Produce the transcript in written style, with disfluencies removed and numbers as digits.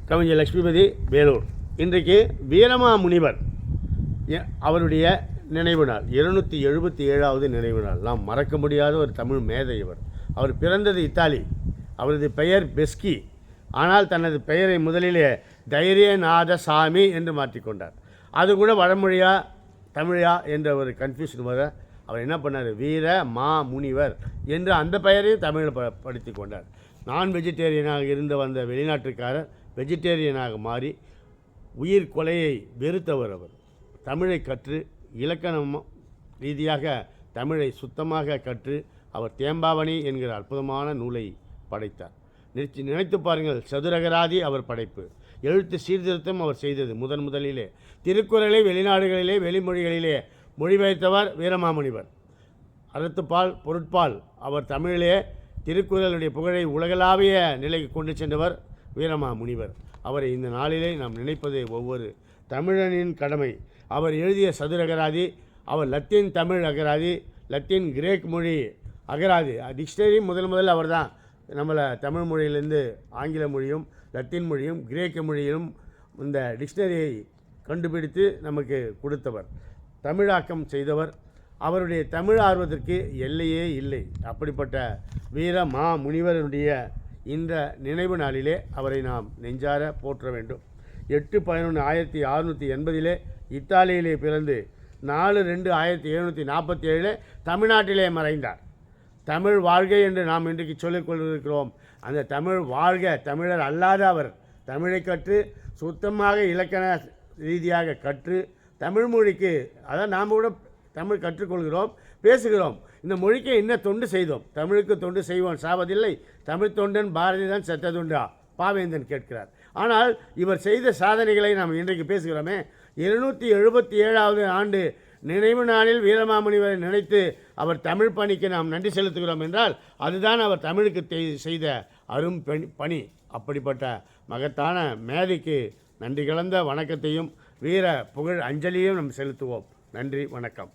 கவிஞர் லட்சுமிபதி வேலூர். இன்றைக்கு வீரமாமுனிவர் அவருடைய நினைவு நாள், 277வது நினைவு நாள். நாம் மறக்க முடியாத ஒரு தமிழ் மேதை இவர். அவர் பிறந்தது இத்தாலி. அவரது பெயர் பெஸ்கி. ஆனால் தனது பெயரை முதலிலே தைரியநாத சாமி என்று மாற்றிக்கொண்டார். அது கூட வடமொழியா தமிழா என்ற ஒரு கன்ஃபியூஷன் வர அவர் என்ன பண்ணார், வீர மா முனிவர் என்று அந்த பெயரையும் தமிழில் படித்து கொண்டார். நான் வெஜிடேரியனாக இருந்து வந்த வெளிநாட்டுக்காரர் வெஜிடேரியனாக மாறி உயிர் கொலையை வெறுத்தவர். அவர் தமிழை கற்று இலக்கணம் ரீதியாக தமிழை சுத்தமாக கற்று அவர் தேம்பாவணி என்கிற அற்புதமான நூலை படைத்தார். நினைத்து பாருங்கள், சதுரகராதி அவர் படைப்பு. எழுத்து சீர்திருத்தம் அவர் செய்தது முதலிலே. திருக்குறளை வெளிநாடுகளிலே வெளிமொழிகளிலே மொழிபெயர்த்தவர் வீரமாமுனிவர். அறத்துப்பால் பொருட்பால் அவர் தமிழிலே திருக்குறளுடைய புகழை உலகளாவிய நிலைக்கு கொண்டு சென்றவர் வீரமாமுனிவர். அவரை இந்த நாளிலே நாம் நினைப்பது ஒவ்வொரு தமிழனின் கடமை. அவர் எழுதிய சதுரகராதி, அவர் லத்தீன் தமிழ் அகராதி, லத்தீன் கிரேக் மொழி அகராதி டிக்ஷனரி முதல் அவர் தான் நம்மளை தமிழ் மொழியிலேருந்து ஆங்கில மொழியும் லத்தீன் மொழியும் கிரேக்க மொழியிலும் இந்த டிக்ஷனரியை கண்டுபிடித்து நமக்கு கொடுத்தவர், தமிழாக்கம் செய்தவர். அவருடைய தமிழ் ஆர்வத்திற்கு எல்லையே இல்லை. அப்படிப்பட்ட வீர மா முனிவருடைய இந்த நினைவு நாளிலே அவரை நாம் நெஞ்சார போற்ற வேண்டும். 8/11/1680 இத்தாலியிலே பிறந்து 4/2/1747 தமிழ்நாட்டிலே மறைந்தார். தமிழ் வாழ்க என்று நாம் இன்றைக்கு சொல்லிக் கொண்டிருக்கிறோம். அந்த தமிழ் வாழ்க, தமிழர் அல்லாத அவர் தமிழை கற்று சுத்தமாக இலக்கண ரீதியாக கற்று தமிழ் மொழிக்கு, அதான் நாம் கூட தமிழ் கற்றுக்கொள்கிறோம், பேசுகிறோம். இந்த மொழிக்கு என்ன தொண்டு செய்தோம்? தமிழுக்கு தொண்டு செய்வோம், சாவதில்லை. தமிழ் தொண்டன் பாரதி தான் செத்ததுண்டா பாவேந்தன் கேட்கிறார். ஆனால் இவர் செய்த சாதனைகளை நாம் இன்றைக்கு பேசுகிறோமே. 277வது ஆண்டு நினைவு நாளில் வீரமாமுனிவரை நினைத்து அவர் தமிழ் பணிக்கு நாம் நன்றி செலுத்துகிறோம் என்றால் அதுதான் அவர் தமிழுக்கு செய்த அரும் பணி. அப்படிப்பட்ட மகத்தான மேதைக்கு நன்றி கலந்த வணக்கத்தையும் வீர புகழ் அஞ்சலியும் நாம் செலுத்துவோம். நன்றி, வணக்கம்.